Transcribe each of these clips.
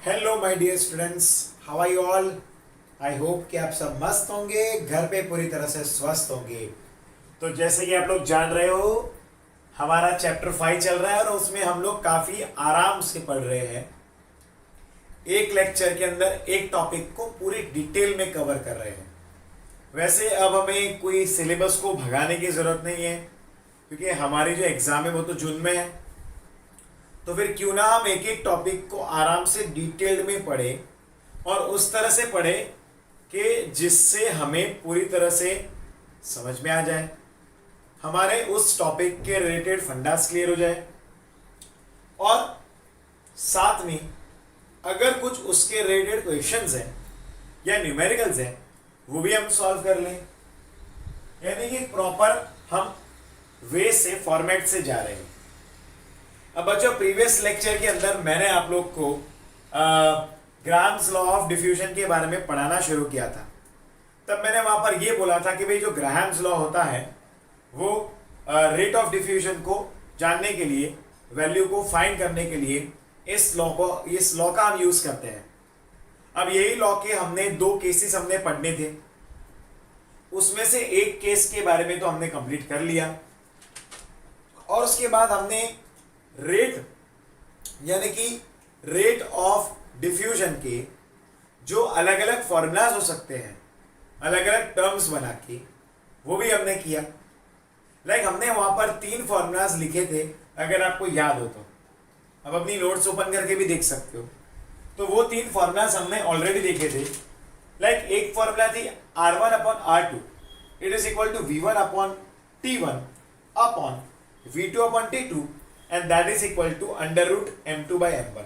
Hello my dear students, how are you all. I hope कि आप सब मस्त होंगे, घर पे पूरी तरह से स्वस्थ होंगे। तो जैसे कि आप लोग जान रहे हो, हमारा चैप्टर 5 चल रहा है और उसमें हम लोग काफ़ी आराम से पढ़ रहे हैं। एक लेक्चर के अंदर एक टॉपिक को पूरी डिटेल में कवर कर रहे हैं। वैसे अब हमें कोई सिलेबस को भगाने की ज़रूरत नहीं है, क्योंकि हमारी जो एग्ज़ाम है वो तो जून में है। तो फिर क्यों ना हम एक एक टॉपिक को आराम से डिटेल्ड में पढ़ें और उस तरह से पढ़ें कि जिससे हमें पूरी तरह से समझ में आ जाए, हमारे उस टॉपिक के रिलेटेड फंडास क्लियर हो जाए और साथ में अगर कुछ उसके रिलेटेड क्वेश्चंस हैं या न्यूमेरिकल्स हैं वो भी हम सॉल्व कर लें। यानी कि प्रॉपर हम वे से फॉर्मेट से जा रहे हैं। अब बच्चों, प्रीवियस लेक्चर के अंदर मैंने आप लोग को ग्राम्स लॉ ऑफ डिफ्यूजन के बारे में पढ़ाना शुरू किया था। तब मैंने वहां पर यह बोला था कि भाई जो ग्राहम्स लॉ होता है वो रेट ऑफ डिफ्यूजन को जानने के लिए, वैल्यू को फाइंड करने के लिए इस लॉ का हम यूज करते हैं। अब यही लॉ के हमने दो केसेस हमने पढ़ने थे। उसमें से एक केस के बारे में तो हमने कंप्लीट कर लिया और उसके बाद हमने रेट यानी कि रेट ऑफ डिफ्यूजन के जो अलग अलग फॉर्मूलाज हो सकते हैं, अलग अलग टर्म्स बना के, वो भी हमने किया। हमने वहां पर 3 फॉर्मूलाज लिखे थे, अगर आपको याद हो तो। अब अपनी नोट्स ओपन करके भी देख सकते हो। तो वो 3 फॉर्मूलाज हमने ऑलरेडी देखे थे। एक फॉर्मूला थी R1 upon R2 it is equal to V1 upon T1 upon V2 upon T2 and that is equal to under root M2 by M1।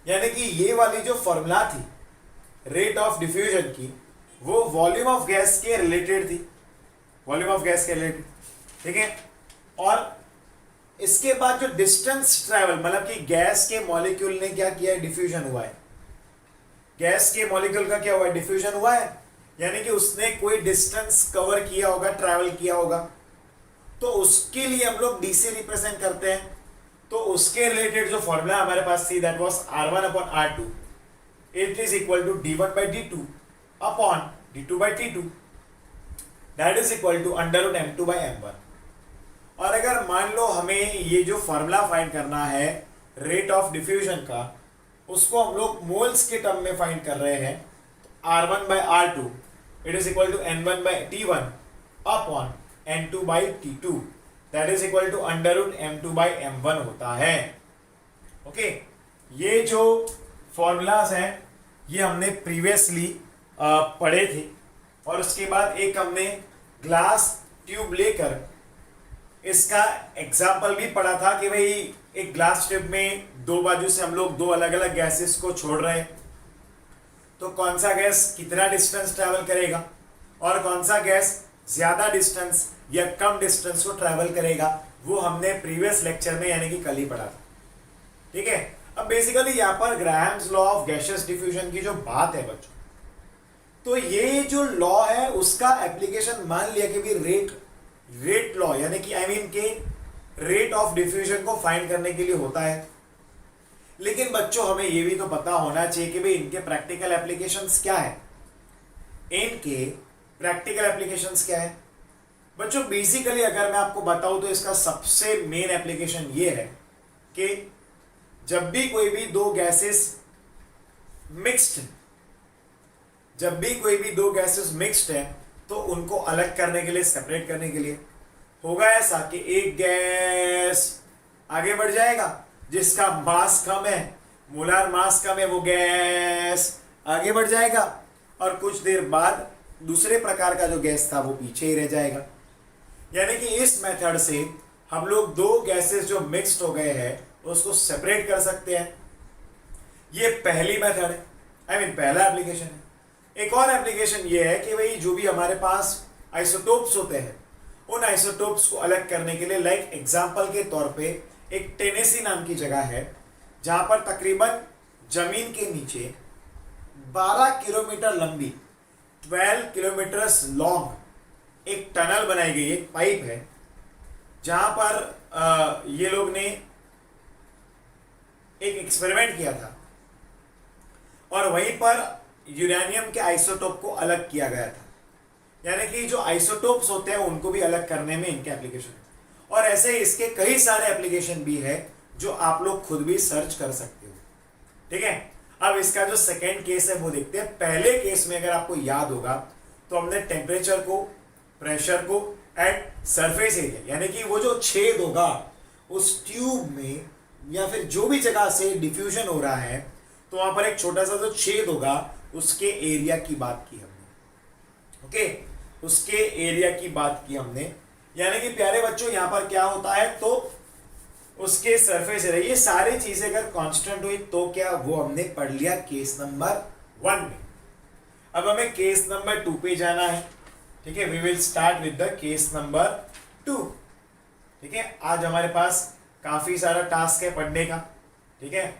यानी कि ये वाली जो फॉर्मूला थी रेट ऑफ डिफ्यूजन की, वो वॉल्यूम ऑफ गैस के related थी, वॉल्यूम ऑफ गैस के रिलेटेड, ठीक है। और इसके बाद जो डिस्टेंस ट्रेवल, मतलब कि गैस के मॉलिक्यूल ने क्या किया है, डिफ्यूजन हुआ है। गैस के मॉलिक्यूल का क्या हुआ है, डिफ्यूजन हुआ है। यानी कि उसने कोई डिस्टेंस कवर किया होगा, ट्रैवल किया होगा, तो उसके लिए हम लोग डी से रिप्रेजेंट करते हैं। तो उसके रिलेटेड जो फॉर्मूला हमारे पास थी that was R1 upon R2 it is equal to D1 by D2 upon D2 by T2 that is equal to under root M2 by M1। और अगर मान लो हमें ये जो फॉर्मूला फाइंड करना है रेट ऑफ डिफ्यूजन का, उसको हम लोग मोल्स के टर्म में फाइंड कर रहे हैं, तो R1 by R2 it is equal to N1 by T1 upon N2 by T2 that is equal to under root M2 by M1 होता है। ओके, ये जो फॉर्मूलाज हैं ये हमने प्रीवियसली पढ़े थे। और उसके बाद एक हमने ग्लास ट्यूब लेकर इसका एग्जाम्पल भी पढ़ा था कि भाई एक ग्लास ट्यूब में दो बाजू से हम लोग दो अलग अलग गैसेस को छोड़ रहे हैं, तो कौन सा गैस कितना डिस्टेंस ट्रैवल करेगा और कौन सा गैस ज्यादा डिस्टेंस या कम डिस्टेंस को ट्रैवल करेगा, वो हमने प्रीवियस लेक्चर में यानी कि कल ही पढ़ा था, ठीक है। अब बेसिकली यहाँ पर Graham's law of gaseous diffusion की जो बात है बच्चों, तो ये जो लॉ है उसका एप्लीकेशन मान लिया कि भी रेट लॉ यानी कि के रेट ऑफ डिफ्यूजन को फाइंड करने के लिए होता है। लेकिन बच्चों हमें ये भी तो पता होना चाहिए कि भाई इनके प्रैक्टिकल एप्लीकेशंस क्या है। इनके प्रैक्टिकल एप्लीकेशंस क्या है बच्चों? बेसिकली अगर मैं आपको बताऊं तो इसका सबसे मेन एप्लीकेशन ये है कि जब भी कोई भी दो गैसेस मिक्स्ड है तो उनको अलग करने के लिए, सेपरेट करने के लिए होगा ऐसा कि एक गैस आगे बढ़ जाएगा जिसका मास कम है, मोलार मास कम है, वो गैस आगे बढ़ जाएगा और कुछ देर बाद दूसरे प्रकार का जो गैस था वो पीछे ही रह जाएगा। यानी कि इस मेथड से हम लोग दो गैसेस जो मिक्स्ड हो गए हैं उसको सेपरेट कर सकते हैं। ये पहली मेथड है, पहला एप्लीकेशन है। एक और एप्लीकेशन ये है कि भाई जो भी हमारे पास आइसोटोप्स होते हैं उन आइसोटोप्स को अलग करने के लिए, एग्जांपल के तौर पे एक टेनेसी नाम की जगह है जहां पर तकरीबन जमीन के नीचे 12 किलोमीटर लंबी 12 किलोमीटर्स लॉन्ग एक टनल बनाई गई, एक पाइप है जहां पर ये लोग ने एक एक्सपेरिमेंट किया था और वहीं पर यूरेनियम के आइसोटोप को अलग किया गया था। यानी कि जो आइसोटोप्स होते हैं उनको भी अलग करने में इनके एप्लीकेशन है। और ऐसे इसके कई सारे एप्लीकेशन भी है जो आप लोग खुद भी सर्च कर सकते हो। ठीक है, अब इसका जो सेकेंड केस है वो देखते हैं। पहले केस में अगर आपको याद होगा तो हमने टेम्परेचर को, प्रेशर को एंड सरफेस एरिया, यानी कि वो जो छेद होगा उस ट्यूब में या फिर जो भी जगह से डिफ्यूजन हो रहा है, तो वहां पर एक छोटा सा जो छेद होगा उसके एरिया की बात की हमने। ओके, उसके एरिया की बात की हमने। यानी कि प्यारे बच्चों यहां पर क्या होता है, तो उसके सरफेस एरिया, ये सारी चीजें अगर कांस्टेंट हुई तो क्या, वो हमने पढ़ लिया केस नंबर 1 में। अब हमें केस नंबर 2 पे जाना है। ठीक है, we will start with the case number 2। ठीक है, आज हमारे पास काफी सारा टास्क है पढ़ने का। ठीक है,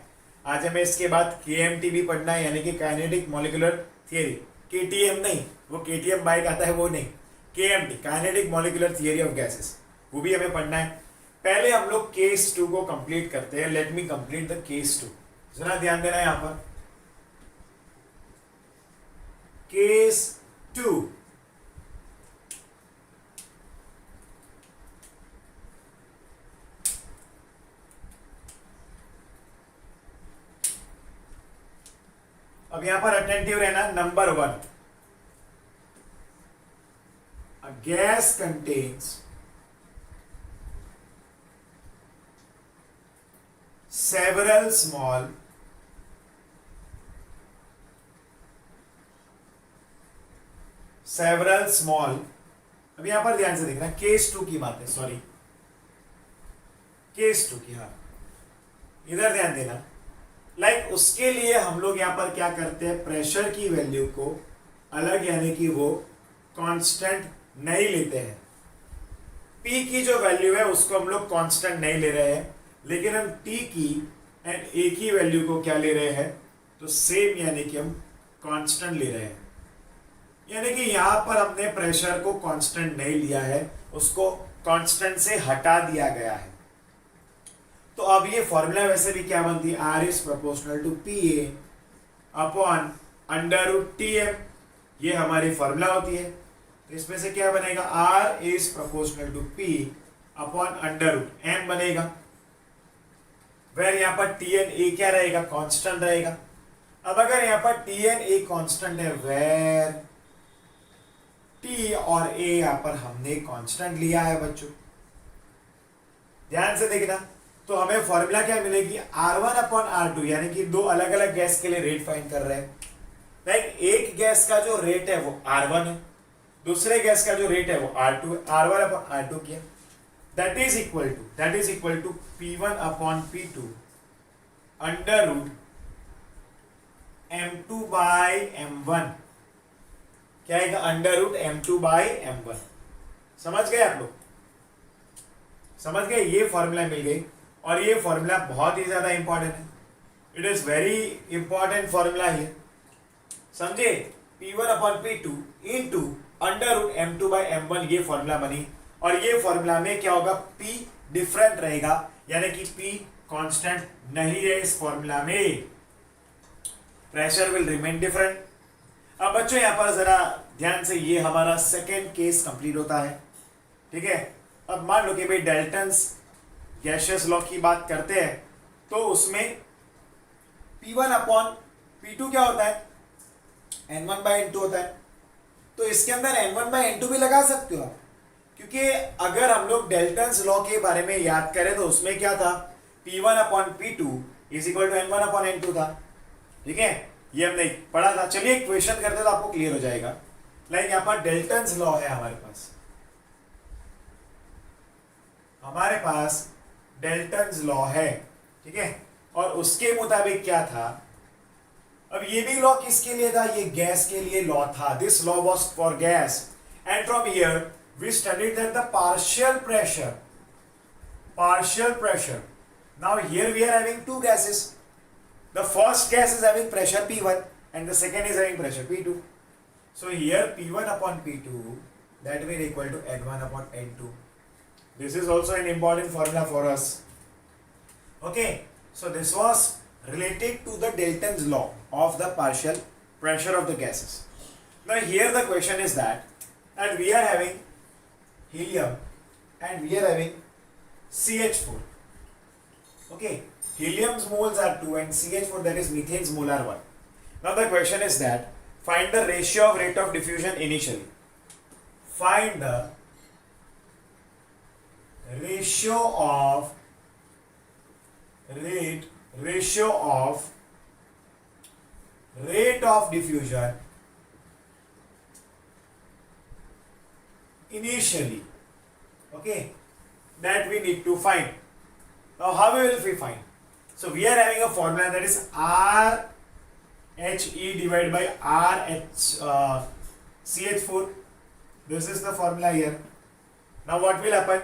आज हमें इसके बाद KMT भी पढ़ना है, यानी कि काइनेटिक मॉलिक्यूलर थियरी। KTM नहीं, वो KTM बाइक आता है वो नहीं, KMT kinetic molecular theory of gases, वो भी हमें पढ़ना है। पहले हम लोग केस 2 को कंप्लीट करते हैं। Let me complete the case 2। जरा ध्यान देना यहां पर, केस 2। अब यहां पर अटेंटिव रहना। Number 1, a gas contains several small अब यहां पर ध्यान से देखना, केस 2 की बात है, सॉरी केस 2 की, हाँ इधर ध्यान देना। लाइक उसके लिए हम लोग यहां पर क्या करते हैं, प्रेशर की वैल्यू को अलग, यानी कि वो कांस्टेंट नहीं लेते हैं। P की जो वैल्यू है उसको हम लोग कांस्टेंट नहीं ले रहे हैं, लेकिन हम T की एंड A की वैल्यू को क्या ले रहे हैं, तो सेम, यानी कि हम कांस्टेंट ले रहे हैं। यानी कि यहां पर हमने प्रेशर को कांस्टेंट नहीं लिया है, उसको कांस्टेंट से हटा दिया गया है। तो अब ये फॉर्मूला वैसे भी क्या बनती है, R is proportional to PA upon √TM, ये हमारी फॉर्मूला होती है। तो इसमें से क्या बनेगा, R is proportional to P upon √M बनेगा। वेर यहाँ पर TNA क्या रहेगा, कांस्टेंट रहेगा। अब अगर यहाँ पर TNA कांस्टेंट है, वेर T और A यहाँ पर हमने कांस्टेंट लिया है बच्चों, ध्यान से देखना। तो हमें फॉर्मूला क्या मिलेगी, R1 अपॉन R2, यानी कि दो अलग अलग गैस के लिए रेट फाइंड कर रहे हैं। लाइक एक गैस का जो रेट है वो R1 है, दूसरे गैस का जो रेट है वो R2 है। R1 अपॉन R2 किया, that is equal to P1 upon P2 under root M2 by M1, क्या आएगा, under root M2 by M1। समझ गए आप लोग, समझ गए, ये फॉर्मूला मिल गई। और ये फॉर्मूला बहुत ही ज्यादा इंपॉर्टेंट है, it is very important formula है, समझे। P1 upon P2 into under root M2 by M1, ये फॉर्मूला बनी। और ये फॉर्मूला में क्या होगा, P डिफरेंट रहेगा, यानी कि P कांस्टेंट नहीं है इस फॉर्मूला में, प्रेशर विल रिमेन डिफरेंट। अब बच्चों यहां पर जरा ध्यान से, ये हमारा सेकेंड केस कंप्लीट होता है। ठीक है, अब मान लो कि भाई डाल्टन्स गैसियस लॉ की बात करते हैं, तो उसमें P1 अपॉन P2 क्या होता है, N1 by N2 होता है। तो इसके अंदर N1 by N2 भी लगा सकते हो आप, क्योंकि अगर हम लोग डाल्टन्स लॉ के बारे में याद करें तो उसमें क्या था, P1 upon P2 is equal to N1 upon N2 था। ठीक है, ये हमने पढ़ा था। चलिए क्वेश्चन करते तो आपको क्लियर हो जाएगा। लाइक यहाँ पर डाल्टन्स लॉ है हमारे पास डाल्टन्स लॉ है, ठीक है। और उसके मुताबिक क्या था, अब ये भी लॉ किसके लिए था, ये गैस के लिए लॉ था। This law was for gas and from here we studied that the partial pressure, now here we are having two gases. The first gas is having pressure P1 and the second is having pressure P2. So here P1 upon P2 that will equal to N1 upon N2. This is also an important formula for us. Okay, so this was related to the Dalton's law of the partial pressure of the gases. Now here the question is that, and we are having helium and we are having CH4. Okay, helium's moles are 2 and CH4, that is methane's mole are 1. Now the question is that find the ratio of rate of diffusion initially. Find the ratio of rate of diffusion initially. Okay, that we need to find. Now how will we find? So we are having a formula that is RHE divided by CH4. This is the formula here. Now what will happen?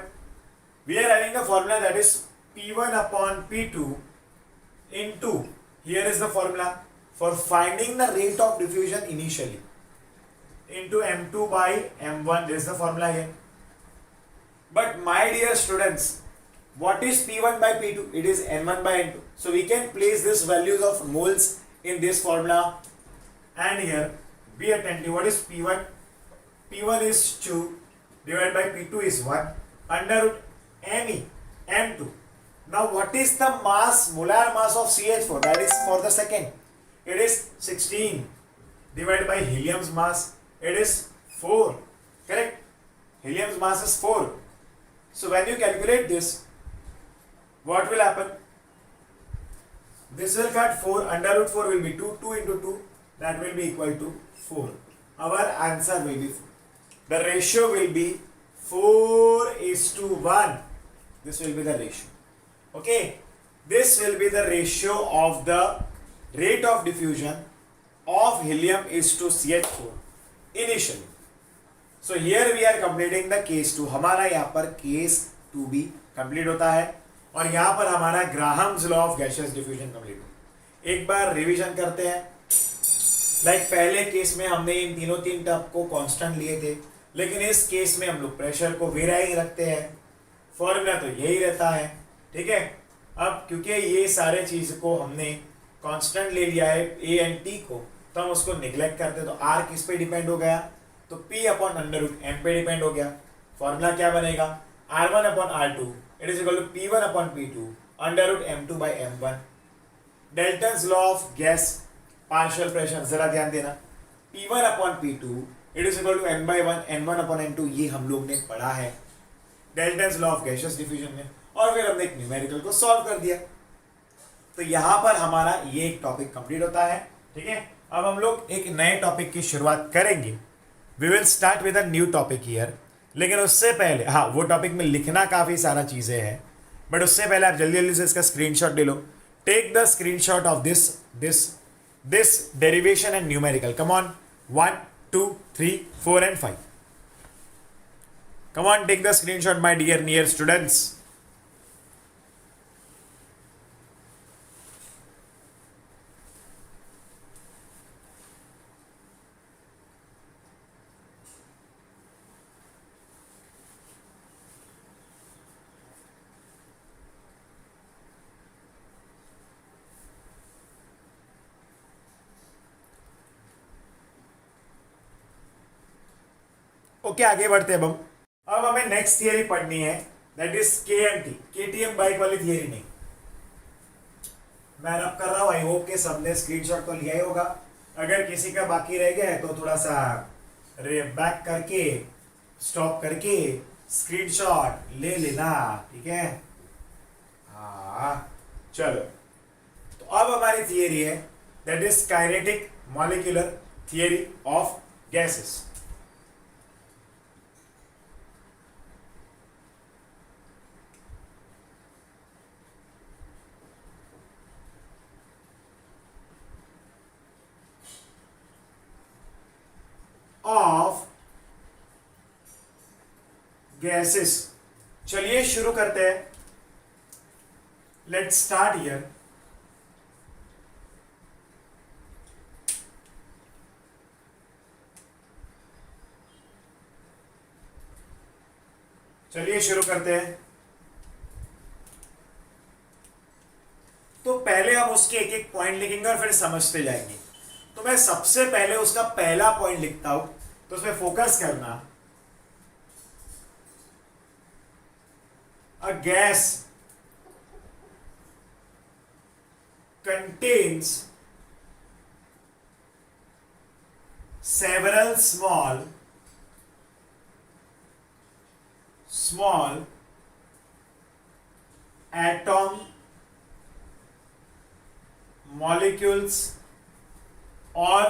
We are having a formula that is P1 upon P2 into, here is the formula for finding the rate of diffusion initially, into M2 by M1. This is the formula here. But my dear students, what is P1 by P2? It is N1 by N2. So we can place these values of moles in this formula. And here, be attentive. What is P1? P1 is 2 divided by P2 is 1 under root ME, M2. Now what is the mass, molar mass of CH4? That is for the second. It is 16 divided by helium's mass. It is 4. Correct? Helium's mass is 4. So when you calculate this, what will happen? This will cut 4. Under root 4 will be 2. 2 into 2. That will be equal to 4. Our answer will be 4. The ratio will be 4:1. This will be the ratio. Okay. This will be the ratio of the rate of diffusion of helium is to CH4 initially. So here we are completing the case 2. हमारा यहाँ पर case 2b complete होता है और यहाँ पर हमारा Graham's law of gaseous diffusion complete होता है. एक बार रिवीजन करते हैं. पहले केस में हमने इन तीन टर्म को कांस्टेंट लिए थे, लेकिन इस केस में हम लोग प्रेशर को वेराई रखते हैं. फॉर्मूला तो यही रहता है. ठीक है. अब क्योंकि ये सारे चीज को हमने कांस्टेंट ले लिया है ए एंड टी को, तो हम उसको निगलेक्ट करते हैं. तो आर किस पे डिपेंड हो गया? तो P upon under root M पे डिपेंड हो गया. फॉर्मूला क्या बनेगा? R1 upon R2 it is equal to P1 upon P2 under root M2 by M1. Dalton's law of gas partial pressure, जरा ध्यान देना. P1 upon P2 it is equal to N by 1 N1 upon N2. ये हम लोग ने पढ़ा है Dalton's law of gaseous diffusion में, और फिर हमने एक न्यूमेरिकल को सॉल्व कर दिया. तो यहाँ पर हमारा ये एक टॉपिक कंप्लीट होता है. ठीक है. अब हम लोग एक नए टॉपिक की शुरुआत करेंगे. We will start with a new topic here. लेकिन उससे पहले, हाँ, वो टॉपिक में लिखना काफ़ी सारा चीज़ें हैं, बट उससे पहले आप जल्दी जल्दी से इसका स्क्रीनशॉट ले लो. Take the screenshot of this derivation and numerical. Come on. 1 2 3 4 and 5. Come on, take the screenshot, my dear near students. Okay, आगे बढ़ते हैं. अब हमें नेक्स्ट थियरी पढ़नी है, that is KMT, KTM bike वाली थियरी नहीं. मैं रब कर रहा हूँ. आई होप के सबने स्क्रीनशॉट तो लिया ही होगा. अगर किसी का बाकी रह गया है तो थोड़ा सा बैक करके स्टॉप करके स्क्रीनशॉट ले लेना. ठीक है. हाँ, चलो. तो अब हमारी थियरी है that is kinetic molecular theory of gases. Of gases. चलिए शुरू करते हैं. Let's start here. चलिए शुरू करते हैं. तो पहले हम उसके एक एक पॉइंट लिखेंगे और फिर समझते जाएंगे। तो मैं सबसे पहले उसका पहला पॉइंट लिखता हूं, तो उसमें फोकस करना। A gas contains several small atom molecules or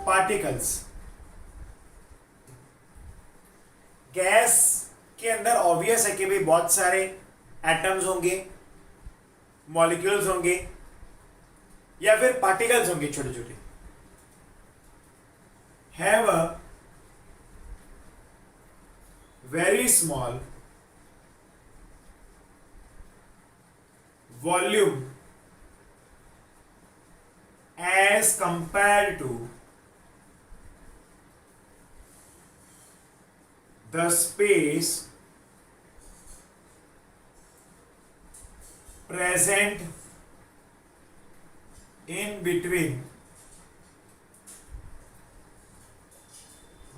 particles। Gas के अंदर ऑब्वियस है कि भाई बहुत सारे एटम्स होंगे, मॉलिक्यूल्स होंगे या फिर पार्टिकल्स होंगे छोटे छोटे। Have a very small volume as compare to the space present in between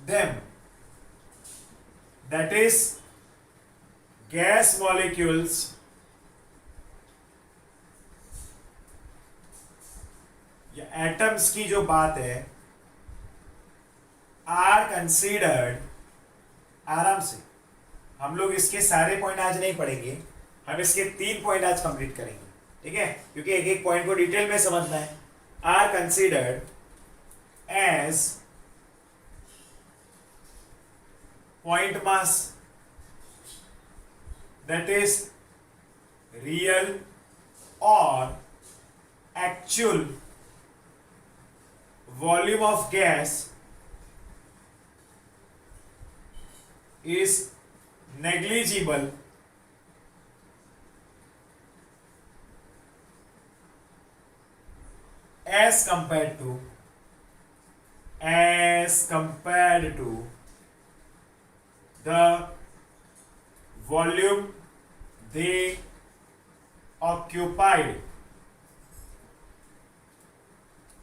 them, that is gas molecules या एटम्स की जो बात है आर कंसीडर्ड। आराम से हम लोग इसके सारे पॉइंट आज नहीं पढ़ेंगे, हम इसके 3 पॉइंट आज कंप्लीट करेंगे, ठीक है, क्योंकि एक एक पॉइंट को डिटेल में समझना है। Are considered as point mass, that is real और actual volume of gas is negligible as compared to the volume they occupied।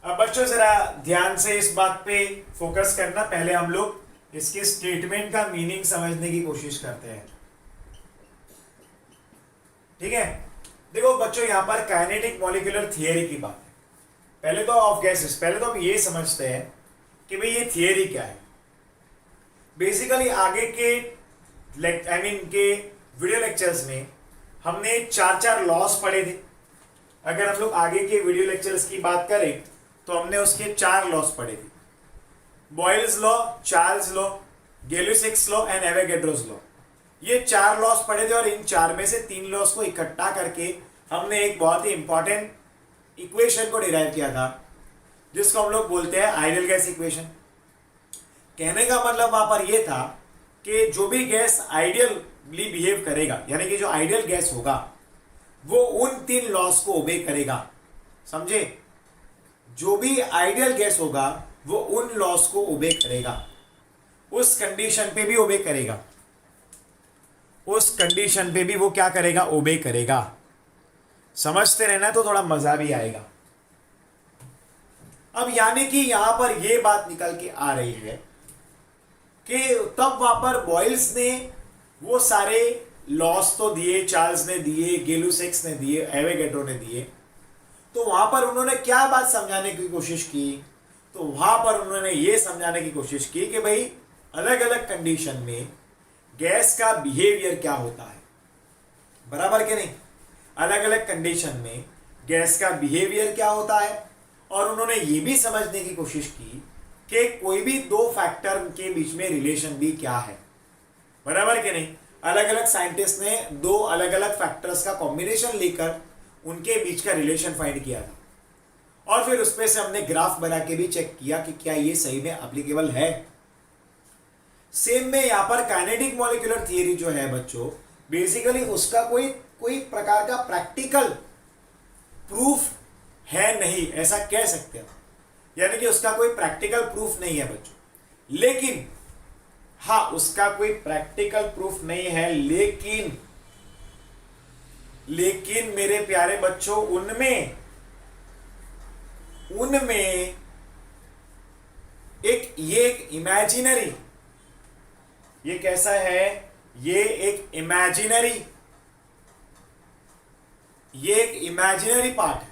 अब बच्चों जरा ध्यान से इस बात पे फोकस करना। पहले हम लोग इसके स्टेटमेंट का मीनिंग समझने की कोशिश करते हैं, ठीक है। देखो बच्चों, यहां पर काइनेटिक मॉलिक्यूलर थियरी की बात है। पहले तो ऑफ गैसेस, पहले तो हम ये समझते हैं कि भाई ये थियरी क्या है। बेसिकली आगे के के वीडियो लेक्चर्स में हमने 4 लॉस पढ़े थे। अगर हम लोग आगे के वीडियो लेक्चर्स की बात करें तो हमने उसके 4 लॉस पढ़े थे। Boyle's law, Charles law, Gay Lussac's law and Avogadro's law, ये 4 लॉस पढ़े थे। और इन 4 में से 3 लॉस को इकट्ठा करके हमने एक बहुत ही इंपॉर्टेंट इक्वेशन को डिराइव किया था, जिसको हम लोग बोलते हैं आइडियल गैस इक्वेशन। कहने का मतलब वहां पर यह था कि जो भी गैस आइडियली बिहेव करेगा, यानी कि जो आइडियल गैस होगा वो उन 3 लॉस को ओबे करेगा। समझे? जो भी आइडियल गैस होगा वो उन लॉस को ओबे करेगा, उस कंडीशन पे भी ओबे करेगा, उस कंडीशन पे भी वो क्या करेगा? ओबे करेगा। समझते रहना तो थोड़ा मजा भी आएगा। अब यानी कि यहां पर ये बात निकल के आ रही है कि तब वहां पर बॉयल्स ने वो सारे लॉस तो दिए, चार्ल्स ने दिए, गैलुसिक्स ने दिए, एवोगैड्रो ने दिए। तो वहां पर उन्होंने क्या बात समझाने की कोशिश की? तो वहां पर उन्होंने ये समझाने की कोशिश की कि भाई अलग अलग कंडीशन में गैस का बिहेवियर क्या होता है, बराबर के नहीं? अलग अलग कंडीशन में गैस का बिहेवियर क्या होता है। और उन्होंने ये भी समझने की कोशिश की कि कोई भी 2 फैक्टर के बीच में रिलेशन भी क्या है, बराबर के नहीं? अलग अलग साइंटिस्ट ने 2 अलग अलग फैक्टर्स का कॉम्बिनेशन लेकर उनके बीच का रिलेशन फाइंड किया था, और फिर उसमें से हमने ग्राफ बना के भी चेक किया कि क्या ये सही में एप्लीकेबल है। सेम में यहां पर काइनेटिक मॉलिक्यूलर थियरी जो है बच्चों, बेसिकली उसका कोई प्रकार का प्रैक्टिकल प्रूफ है नहीं, ऐसा कह सकते हैं। यानी कि उसका कोई प्रैक्टिकल प्रूफ नहीं है बच्चों, लेकिन हाँ, उसका कोई प्रैक्टिकल प्रूफ नहीं है, लेकिन लेकिन मेरे प्यारे बच्चों उनमें उनमें एक इमेजिनरी, ये कैसा है, ये एक इमेजिनरी पार्ट है,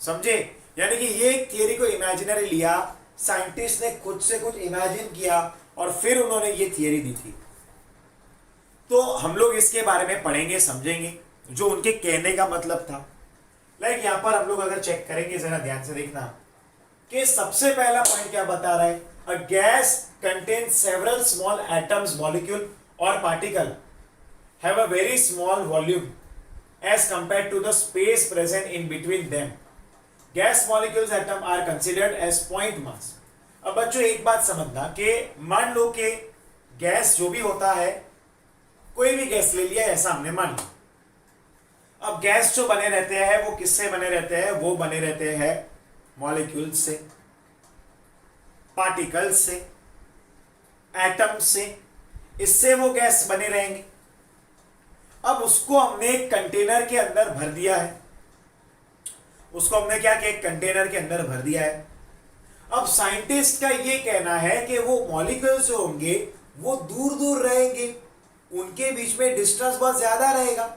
समझे। यानी कि ये थियरी को इमेजिनरी लिया, साइंटिस्ट ने खुद से कुछ इमेजिन किया और फिर उन्होंने ये थियरी दी थी। तो हम लोग इसके बारे में पढ़ेंगे, समझेंगे जो उनके कहने का मतलब था। लाइक यहां पर हम लोग अगर चेक करेंगे, जरा ध्यान से देखना कि सबसे पहला पॉइंट क्या बता रहा है, a gas contain several small atoms, molecule और particle have a very small volume as compared to the space present in between them. Gas molecules atom are considered as point mass. अब बच्चों एक बात समझना कि मान लो कि गैस जो भी होता है, कोई भी गैस ले लिया ऐसा हमने मान लिया। अब गैस जो बने रहते हैं वो किससे बने रहते हैं, वो बने रहते हैं मॉलिक्यूल से, पार्टिकल से, एटम से, इससे वो गैस बने रहेंगे। अब उसको हमने एक कंटेनर के अंदर भर दिया है, उसको हमने क्या किया, एक कंटेनर के अंदर भर दिया है। अब साइंटिस्ट का ये कहना है कि वो मॉलिक्यूल्स जो होंगे वो दूर दूर रहेंगे, उनके बीच में डिस्टेंस बहुत ज्यादा रहेगा।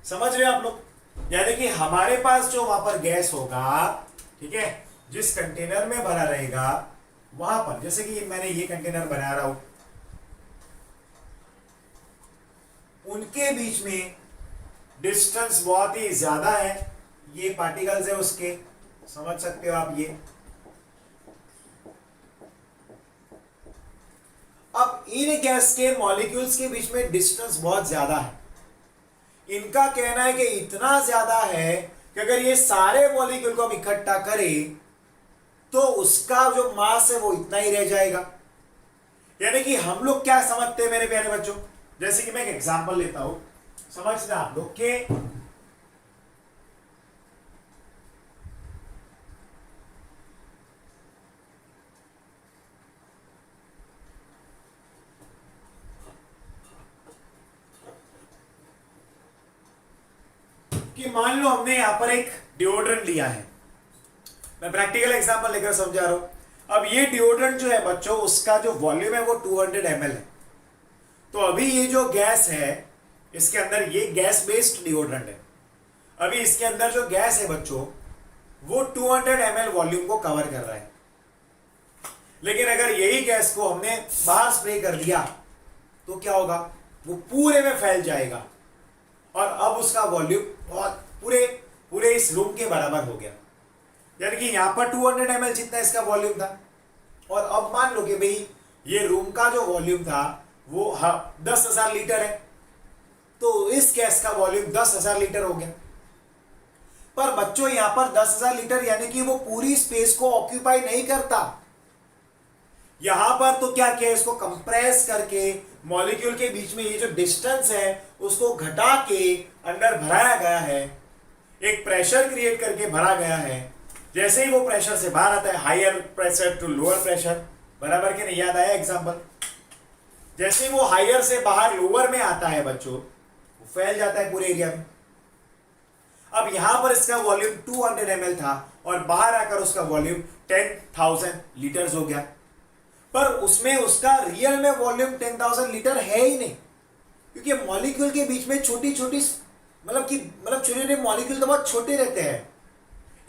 समझ रहे हो आप लोग। यानी कि हमारे पास जो वहां पर गैस होगा, ठीक है, जिस कंटेनर में भरा रहेगा वहां पर, जैसे कि मैंने ये कंटेनर बना रहा हूं, उनके बीच में डिस्टेंस बहुत ही ज्यादा है। ये पार्टिकल्स है उसके, समझ सकते हो आप ये। अब इन गैस के मॉलिक्यूल्स के बीच में डिस्टेंस बहुत ज्यादा है। इनका कहना है कि इतना ज्यादा है कि अगर ये सारे मॉलिक्यूल को हम इकट्ठा करें तो उसका जो मास है वो इतना ही रह जाएगा। यानी कि हम लोग क्या समझते हैं मेरे प्यारे बच्चों, जैसे कि मैं एक एग्जांपल लेता हूं, समझना आप लोग के कि मान लो हमने यहां पर एक डिओड्रेंट लिया है, मैं प्रैक्टिकल एग्जांपल लेकर समझा रहा हूं। अब ये डिओड्रेंट जो है बच्चों, उसका जो वॉल्यूम है वो 200 ml है। तो अभी ये जो गैस है इसके अंदर, ये गैस बेस्ड डिओड्रेंट है, अभी इसके अंदर जो गैस है बच्चों वो 200 ml वॉल्यूम को कवर कर रहा है। लेकिन अगर यही गैस को हमने बाहर स्प्रे कर दिया तो क्या होगा, वो पूरे में फैल जाएगा और अब उसका वॉल्यूम बहुत पूरे इस रूम के बराबर हो गया। यानी कि यहां पर 200 ml जितना इसका वॉल्यूम था, और अब मान लो कि भाई ये रूम का जो वॉल्यूम था वो 10,000 लीटर है, तो इस गैस का वॉल्यूम 10,000 लीटर हो गया। पर बच्चों यहां पर 10,000 लीटर यानी कि वो पूरी स्पेस को ऑक्यूपाई नहीं करता। यहां पर तो क्या किया, इसको कंप्रेस करके मॉलिक्यूल के बीच में ये जो डिस्टेंस है उसको घटा के अंदर भराया गया है, एक प्रेशर क्रिएट करके भरा गया है। जैसे ही वो प्रेशर से बाहर आता है, higher pressure to lower pressure, बराबर के नहीं, याद आया एग्जांपल। जैसे ही वो हायर से बाहर लोअर में आता है बच्चों, वो फैल जाता है पूरे एरिया में। अब यहां पर इसका वॉल्यूम 200 ml था और बाहर आकर उसका वॉल्यूम 10,000 लीटर्स हो गया। पर उसमें उसका रियल में वॉल्यूम 10,000 लीटर है ही नहीं, क्योंकि मॉलिक्यूल के बीच में छोटी छोटी छोटे छोटे मॉलिक्यूल तो बहुत छोटे रहते हैं।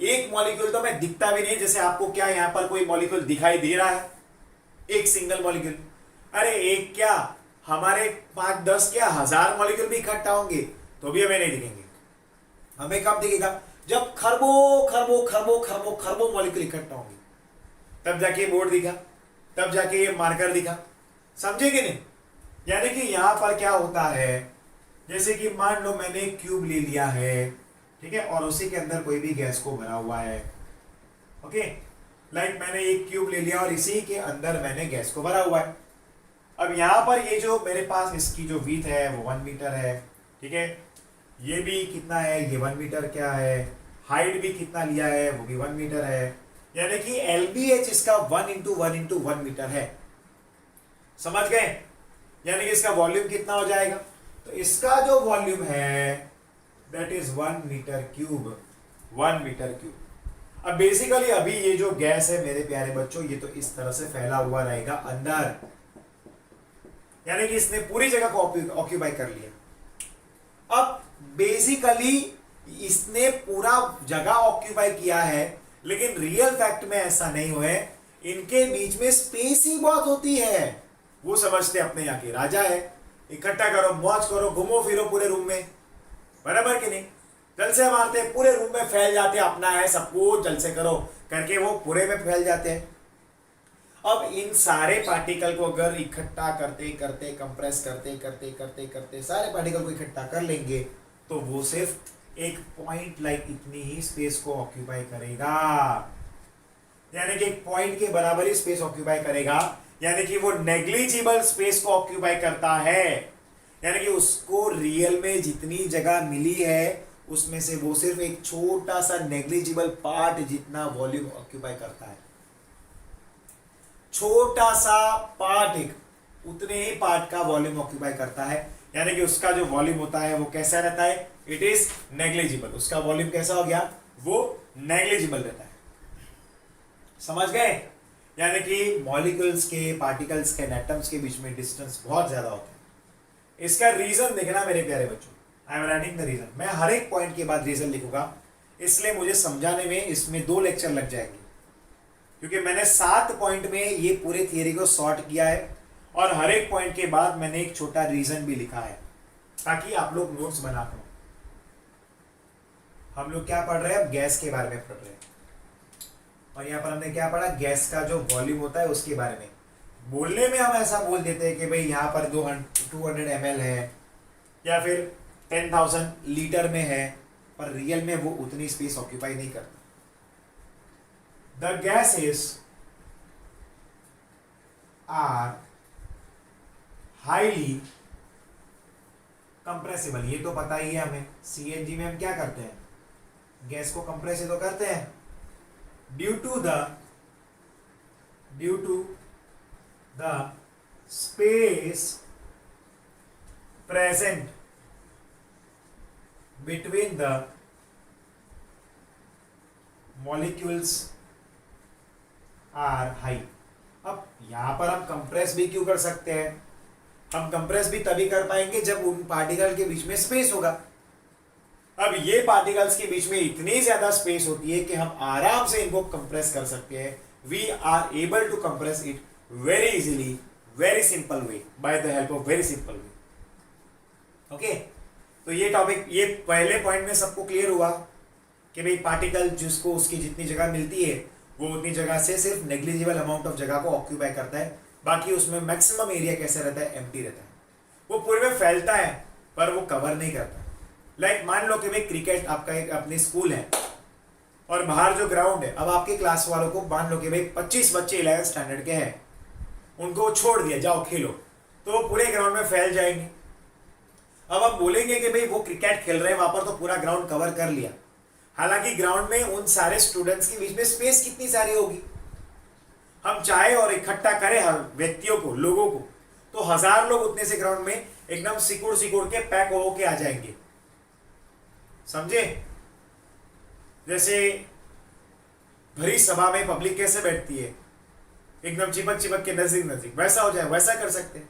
एक मॉलिक्यूल तो मैं दिखता भी नहीं, जैसे आपको क्या यहां पर कोई मॉलिक्यूल दिखाई दे रहा है, एक सिंगल मॉलिक्यूल। अरे एक क्या, हमारे 5-10 क्या 1000 मॉलिक्यूल भी इकट्ठा होंगे तो भी हमें नहीं दिखेंगे। हमें कब दिखेगा, जब खरबों खरबों खरबों खरबों खरबों मॉलिक्यूल इकट्ठा होंगे, तब जाके बोर्ड दिखा, तब जाके ये मार्कर दिखा। समझे कि नहीं। यानी कि यहां पर क्या होता है, जैसे कि मान लो मैंने एक क्यूब ले लिया है, ठीक है, और उसी के अंदर कोई भी गैस को भरा हुआ है। ओके, लाइक मैंने एक क्यूब ले लिया और इसी के अंदर मैंने गैस को भरा हुआ है। अब यहां पर ये जो मेरे पास इसकी जो विड्थ है वो 1 मीटर है, ठीक है, ये भी कितना है, ये 1 मीटर क्या है, हाइट भी कितना लिया है वो भी 1 मीटर है। यानी कि LBH इसका 1 × 1 × 1 मीटर है। समझ गए। यानी कि इसका वॉल्यूम कितना हो जाएगा, तो इसका जो वॉल्यूम है that is 1 metre cube, 1 metre cube. अब बेसिकली अभी ये जो गैस है मेरे प्यारे बच्चों, ये तो इस तरह से फैला हुआ रहेगा अंदर, यानी कि इसने पूरी जगह को ऑक्यूपाई कर लिया। अब बेसिकली इसने पूरा जगह ऑक्यूपाई किया है, लेकिन रियल फैक्ट में ऐसा नहीं हुआ है। इनके बीच में स्पेस ही बहुत होती है। वो समझते अपने यहाँ के राजा है, इकट्ठा करो, मौज करो, घूमो फिरो पूरे रूम में, बराबर कि नहीं? जलसे मारते हैं, पूरे रूम में फैल जाते हैं, अपना है सबको जलसे करो करके वो पूरे में फैल जाते हैं। अब इन सारे पार्टिकल को अगर इकट्ठा करते करते कंप्रेस करते करते करते करते सारे पार्टिकल को इकट्ठा कर लेंगे तो वो सिर्फ एक पॉइंट लाइक इतनी ही स्पेस को ऑक्यूपाई करेगा, यानी कि एक पॉइंट के बराबर ही स्पेस ऑक्यूपाई करेगा, यानी कि वो नेग्लिजिबल स्पेस को ऑक्यूपाई करता है। यानी कि उसको रियल में जितनी जगह मिली है उसमें से वो सिर्फ एक छोटा सा नेग्लिजिबल पार्ट जितना वॉल्यूम ऑक्यूपाई करता है। छोटा सा पार्ट, एक उतने ही पार्ट का वॉल्यूम ऑक्यूपाई करता है, यानी कि उसका जो वॉल्यूम होता है वो कैसा रहता है? It is negligible. उसका वॉल्यूम कैसा हो गया? वो नेग्लिजिबल रहता है। समझ गए? यानी कि मॉलिक्यूल्स के, पार्टिकल्स के, एटम्स के बीच में डिस्टेंस बहुत ज्यादा होता है। इसका रीजन देखना मेरे प्यारे बच्चों, I am writing the reason. मैं हर एक पॉइंट के बाद रीजन लिखूंगा, इसलिए मुझे समझाने में इसमें 2 लेक्चर लग जाएंगे, क्योंकि मैंने 7 पॉइंट में ये पूरे थियरी को सॉर्ट किया है और हर एक पॉइंट के बाद मैंने एक छोटा रीजन भी लिखा है ताकि आप लोग नोट्स बना पाओ। हम लोग क्या पढ़ रहे हैं? अब गैस के बारे में पढ़ रहे हैं, और यहाँ पर हमने क्या पढ़ा? गैस का जो वॉल्यूम होता है उसके बारे में। बोलने में हम ऐसा बोल देते हैं कि भाई यहाँ पर 200 ml है या फिर 10,000 लीटर में है, पर रियल में वो उतनी स्पेस ऑक्यूपाई नहीं करता। The gases are highly compressible, ये तो पता ही है हमें। सीएनजी में हम क्या करते हैं? गैस को कंप्रेस ही तो करते हैं। Due to the space present between the molecules are high. अब यहां पर हम कंप्रेस भी क्यों कर सकते हैं? हम कंप्रेस भी तभी कर पाएंगे जब उन पार्टिकल के बीच में स्पेस होगा। अब ये पार्टिकल्स के बीच में इतनी ज्यादा स्पेस होती है कि हम आराम से इनको कंप्रेस कर सकते हैं। We are able to compress it very easily, very simple way, by the help of very simple way. Okay, तो ये टॉपिक, ये पहले पॉइंट में सबको क्लियर हुआ कि भाई पार्टिकल जिसको उसकी जितनी जगह मिलती है वो उतनी जगह से सिर्फ नेग्लिजिबल अमाउंट ऑफ जगह को ऑक्यूपाई करता है, बाकी उसमें मैक्सिमम एरिया कैसे रहता है? एम्प्टी रहता है। वो पूरे में फैलता है पर वो कवर नहीं करता। लाइक मान लो कि भाई क्रिकेट आपका एक अपने स्कूल है और बाहर जो ग्राउंड है, अब आपके क्लास वालों को मान लो कि भाई 25 बच्चे 11th स्टैंडर्ड के हैं, उनको छोड़ दिया जाओ खेलो, तो वो पूरे ग्राउंड में फैल जाएंगे। अब हम बोलेंगे कि भाई वो क्रिकेट खेल रहे हैं, वहां पर तो पूरा ग्राउंड कवर कर लिया, हालांकि ग्राउंड में उन सारे स्टूडेंट्स के बीच में स्पेस कितनी सारी होगी। हम चाहे और इकट्ठा करें हर व्यक्तियों को, लोगों को, तो 1000 लोग उतने से ग्राउंड में एकदम सिकुड़ सिकुड़ के पैक होके आ जाएंगे। समझे? जैसे भरी सभा में पब्लिक कैसे बैठती है, एकदम चिपक चिपक के नजदीक नजदीक, वैसा हो जाए, वैसा कर सकते हैं,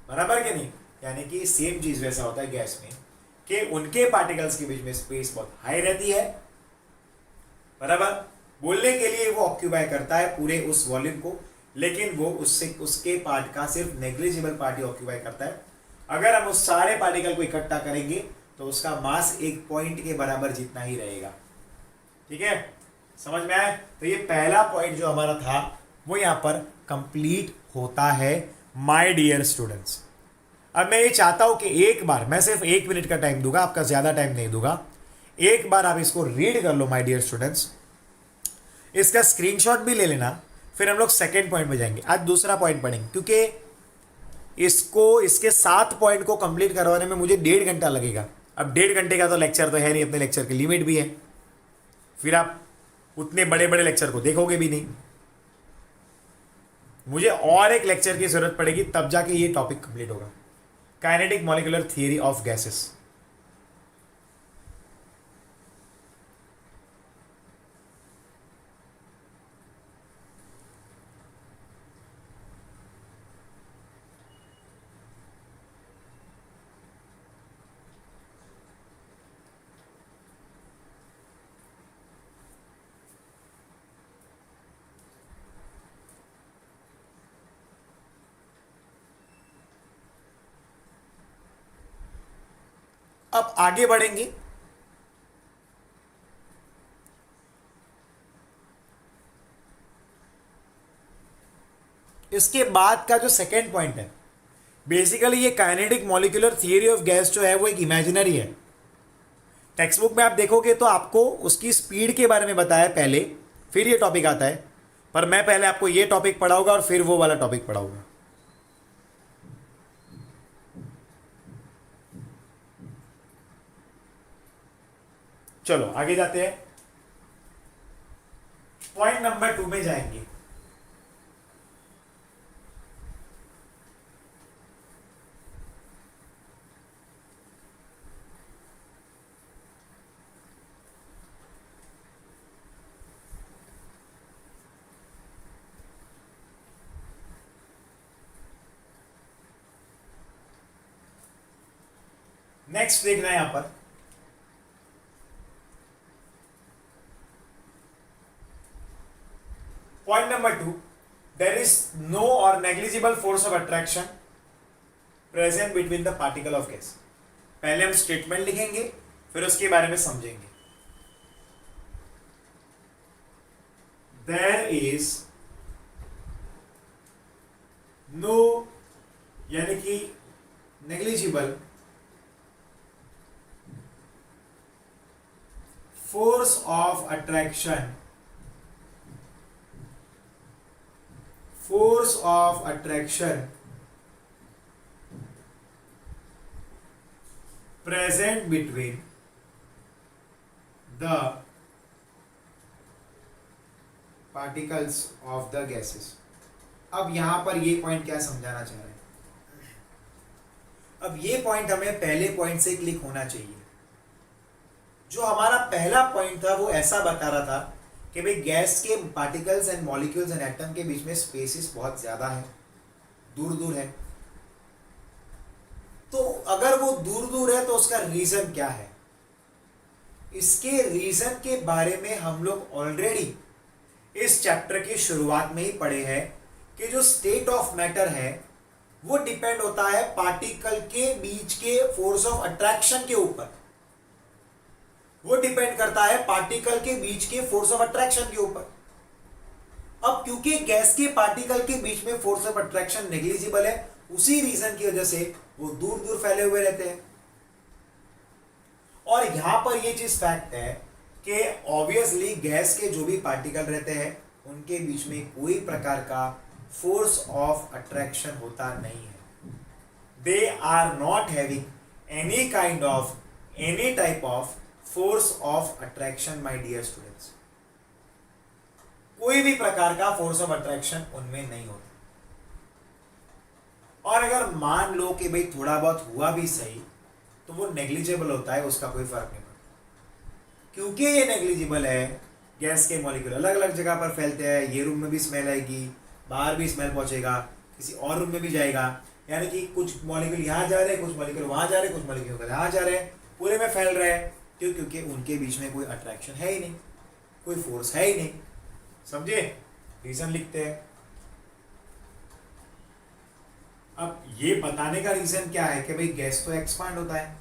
बराबर के नहीं? यानी कि सेम चीज वैसा होता है गैस में कि उनके पार्टिकल्स के बीच में स्पेस बहुत हाई रहती है, बराबर। बोलने के लिए वो ऑक्यूपाई करता है पूरे उस वॉल्यूम को, लेकिन वो उससे उसके पार्ट का सिर्फ नेग्लिजिबल पार्ट ही ऑक्यूपाई करता है। अगर हम उस सारे पार्टिकल को इकट्ठा करेंगे तो उसका मास एक पॉइंट के बराबर जितना ही रहेगा। ठीक है, समझ में आया? तो ये पहला पॉइंट जो हमारा था वो यहां पर कंप्लीट होता है माय डियर स्टूडेंट्स। अब मैं ये चाहता हूं कि एक बार, मैं सिर्फ 1 मिनट का टाइम दूंगा, आपका ज्यादा टाइम नहीं दूंगा, एक बार आप इसको रीड कर लो माय डियर स्टूडेंट्स, इसका स्क्रीनशॉट भी ले लेना, फिर हम लोग सेकेंड पॉइंट में जाएंगे। आज दूसरा पॉइंट पढ़ेंगे, क्योंकि इसको, इसके 7 पॉइंट को कंप्लीट करवाने में मुझे 1.5 घंटा लगेगा। अब 1.5 घंटे का तो लेक्चर तो है नहीं, अपने लेक्चर की लिमिट भी है, फिर आप उतने बड़े बड़े लेक्चर को देखोगे भी नहीं। मुझे और एक लेक्चर की जरूरत पड़ेगी, तब जाके ये टॉपिक कंप्लीट होगा, kinetic molecular theory of gases. अब आगे बढ़ेंगे। इसके बाद का जो सेकेंड पॉइंट है, बेसिकली ये kinetic molecular theory of gas जो है वो एक इमेजिनरी है। टेक्स्ट बुक में आप देखोगे तो आपको उसकी स्पीड के बारे में बताया पहले, फिर ये टॉपिक आता है, पर मैं पहले आपको ये टॉपिक पढ़ाऊंगा और फिर वो वाला टॉपिक पढ़ाऊंगा। चलो आगे जाते हैं, पॉइंट नंबर 2 में जाएंगे। नेक्स्ट देखना है यहां पर, point number 2, there is no or negligible force of attraction present between the particle of gas. पहले हम स्टेटमेंट लिखेंगे, फिर उसके बारे में समझेंगे। देयर इज नो यानी कि negligible force of attraction present between the particles of the gases। अब यहां पर ये पॉइंट क्या समझाना चाह रहे हैं, अब ये पॉइंट हमें पहले पॉइंट से क्लिक होना चाहिए। जो हमारा पहला पॉइंट था वो ऐसा बता रहा था कि भाई गैस के particles and molecules and atom के बीच में स्पेसिस बहुत ज्यादा है, दूर दूर है। तो अगर वो दूर दूर है तो उसका रीजन क्या है? इसके रीजन के बारे में हम लोग ऑलरेडी इस चैप्टर की शुरुआत में ही पढ़े हैं कि जो स्टेट ऑफ मैटर है वो डिपेंड होता है पार्टिकल के बीच के फोर्स ऑफ अट्रैक्शन के ऊपर। वो डिपेंड करता है पार्टिकल के बीच के फोर्स ऑफ अट्रैक्शन के ऊपर। अब क्योंकि गैस के पार्टिकल के बीच में फोर्स ऑफ अट्रैक्शन नेग्लिजिबल है, उसी रीजन की वजह से वो दूर दूर फैले हुए रहते हैं। और यहां पर ये चीज फैक्ट है कि ऑब्वियसली गैस के जो भी पार्टिकल रहते हैं उनके बीच में कोई प्रकार का फोर्स ऑफ अट्रैक्शन होता नहीं है। They are not having any kind of any type of force of attraction my dear students. कोई भी प्रकार का फोर्स ऑफ अट्रैक्शन उनमें नहीं होता। और अगर मान लो कि भाई थोड़ा बहुत हुआ भी सही तो वो नेग्लिजिबल होता है, उसका कोई फर्क नहीं पड़ता। क्योंकि ये नेग्लिजिबल है, गैस के मॉलिक्यूल अलग अलग जगह पर फैलते हैं, ये रूम में भी स्मेल आएगी, बाहर भी स्मेल पहुंचेगा, किसी और रूम में भी जाएगा। यानी कि कुछ मॉलिक्यूल यहां जा रहे हैं, कुछ मॉलिक्यूल वहां जा रहे हैं, कुछ मॉलिक्यूल यहां जा रहे हैं, पूरे में फैल रहे हैं। क्यों? क्योंकि उनके बीच में कोई अट्रैक्शन है ही नहीं, कोई फोर्स है ही नहीं। समझे? रीजन लिखते हैं। अब ये बताने का रीजन क्या है कि भाई गैस तो एक्सपांड होता है।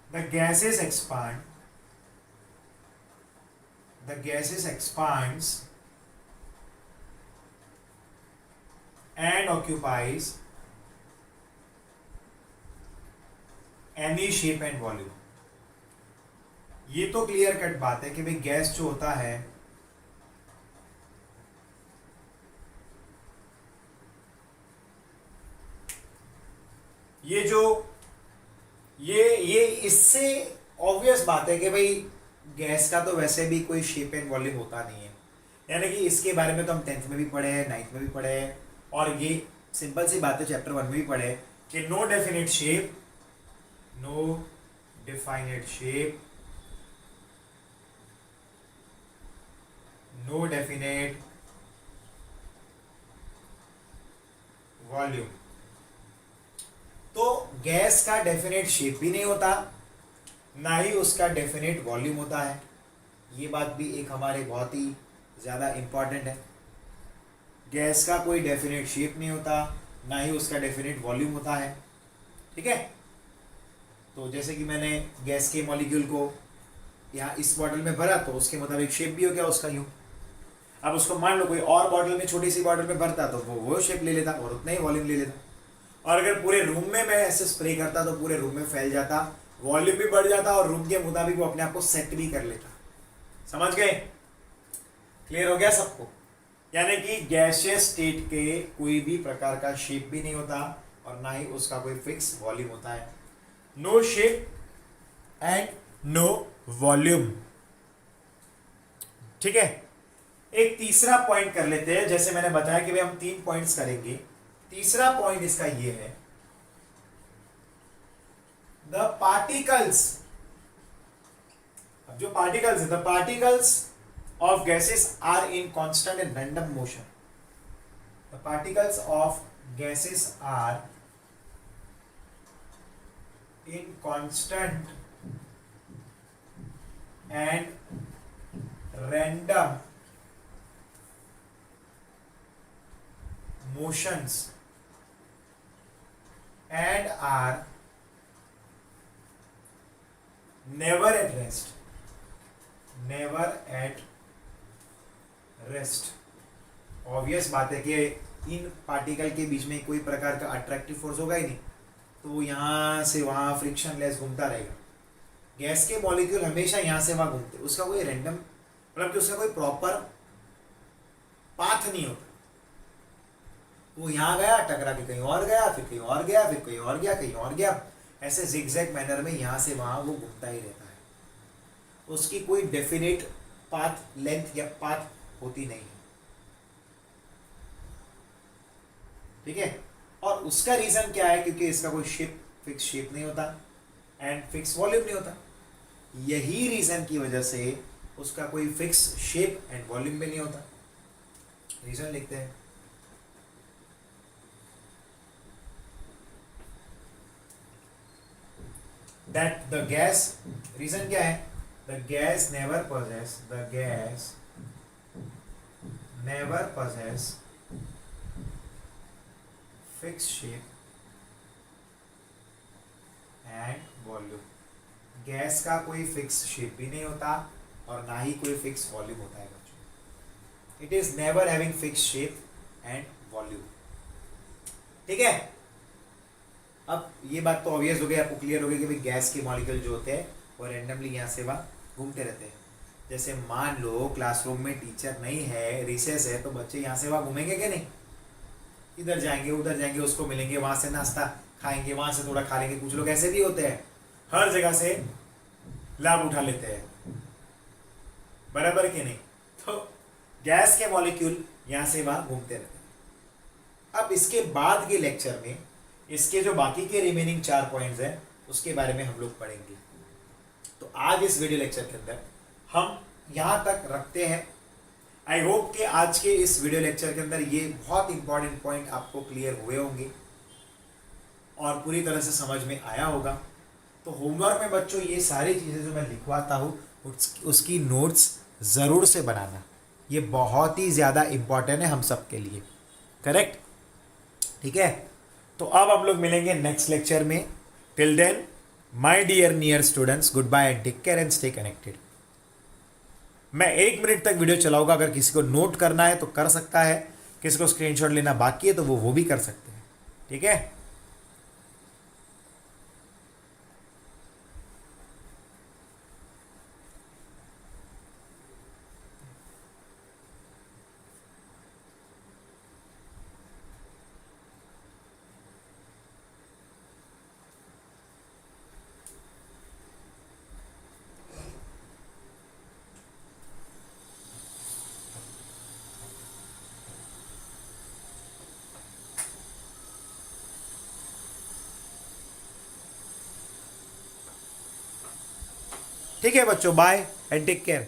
The gases expand, the gases expands and occupies any shape and volume। ये तो क्लियर कट बात है कि भाई गैस जो होता है ये इससे ऑब्वियस बात है कि भाई गैस का तो वैसे भी कोई शेप एंड वॉल्यूम होता नहीं है। यानी कि इसके बारे में तो हम 10th में भी पढ़े हैं, 9th में भी पढ़े हैं, और ये सिंपल सी बात है चैप्टर 1 में भी पढ़े कि no definite shape, no definite shape, no definite volume. तो गैस का डेफिनेट शेप भी नहीं होता, ना ही उसका डेफिनेट वॉल्यूम होता है। ये बात भी एक हमारे बहुत ही ज़्यादा इम्पॉर्टेंट है। गैस का कोई डेफिनेट शेप नहीं होता, ना ही उसका डेफिनेट वॉल्यूम होता है। ठीक है? तो जैसे कि मैंने गैस के मॉलिक्यूल को यहाँ इस बॉटल में भरा तो उसके मुताबिक शेप भी हो गया उसका यूँ। अब उसको मान लो कोई और बॉटल में, छोटी सी बॉटल में भरता तो वो शेप ले लेता और उतना ही वॉल्यूम ले लेता। और अगर पूरे रूम में मैं ऐसे स्प्रे करता तो पूरे रूम में फैल जाता, वॉल्यूम भी बढ़ जाता और रूम के मुताबिक वो अपने आप को सेट भी कर लेता। समझ गए? क्लियर हो गया सबको? यानी कि गैसियस स्टेट के कोई भी प्रकार का शेप भी नहीं होता और ना ही उसका कोई फिक्स वॉल्यूम होता है। No shape and no volume. ठीक है, एक तीसरा पॉइंट कर लेते हैं। जैसे मैंने बताया कि भाई हम 3 पॉइंट्स करेंगे। तीसरा पॉइंट इसका ये है, द पार्टिकल्स। अब जो पार्टिकल्स है, the particles of gases are in constant and random motion. The particles of gases are in constant and random motions and are never at rest. Never at rest. Obvious बात है कि इन particle के बीच में कोई प्रकार का attractive force होगा ही नहीं, तो यहाँ से वहाँ फ्रिक्शन लेस घूमता रहेगा। गैस के मॉलिक्यूल हमेशा यहाँ से वहाँ घूमते, उसका कोई रैंडम मतलब कि उसका कोई प्रॉपर पाथ नहीं होता। वो यहाँ गया, टकरा के कहीं और गया, फिर कहीं और गया, फिर कहीं और गया, कहीं और गया, ऐसे जिगजैग मैनर में यहाँ से वहाँ वो घूमता ही रहता है। उसकी कोई डेफिनेट पाथ लेंथ या पाथ होती नहीं है। ठीक है, और उसका रीजन क्या है? क्योंकि इसका कोई फिक्स शेप नहीं होता एंड फिक्स वॉल्यूम नहीं होता। यही रीजन की वजह से उसका कोई फिक्स शेप एंड वॉल्यूम भी नहीं होता। रीजन लिखते हैं, दैट द गैस, रीजन क्या है? The gas never possess, the gas never possess fixed shape and volume. Gas का कोई फिक्स शेप भी नहीं होता और ना ही कोई फिक्स वॉल्यूम होता है बच्चों। It is never having fix shape and volume. ठीक है, अब ये बात तो ऑब्वियस हो गई, आपको क्लियर हो गया कि भाई गैस के मॉलिक्यूल जो होते हैं वो रैंडमली यहाँ से वहाँ घूमते रहते हैं। जैसे मान लो क्लासरूम में टीचर नहीं है, रिसेस है, तो बच्चे यहाँ से वहाँ घूमेंगे कि नहीं? इधर जाएंगे, उधर जाएंगे, उसको मिलेंगे, वहाँ से नाश्ता खाएंगे, वहाँ से थोड़ा खा लेंगे। कुछ लोग ऐसे भी होते हैं, हर जगह से लाभ उठा लेते हैं, बराबर कि नहीं? तो गैस के मॉलिक्यूल यहाँ से वहाँ घूमते रहते हैं। अब इसके बाद के लेक्चर में इसके जो बाकी के रिमेनिंग 4 पॉइंट्स हैं उसके बारे में हम लोग पढ़ेंगे। तो आज इस वीडियो लेक्चर के अंदर हम यहाँ तक रखते हैं। आई होप कि आज के इस वीडियो लेक्चर के अंदर ये बहुत इंपॉर्टेंट पॉइंट आपको क्लियर हुए होंगे और पूरी तरह से समझ में आया होगा। तो होमवर्क में बच्चों ये सारी चीज़ें जो मैं लिखवाता हूँ उसकी नोट्स ज़रूर से बनाना, ये बहुत ही ज़्यादा इम्पॉर्टेंट है हम सब के लिए। करेक्ट? ठीक है, तो अब हम लोग मिलेंगे नेक्स्ट लेक्चर में। Till then my dear near students, good bye and take care and stay connected. मैं 1 मिनट तक वीडियो चलाऊंगा, अगर किसी को नोट करना है तो कर सकता है, किसी को स्क्रीनशॉट लेना बाकी है तो वो भी कर सकते हैं। ठीक है? ठीक है बच्चों, बाय एंड टेक केयर।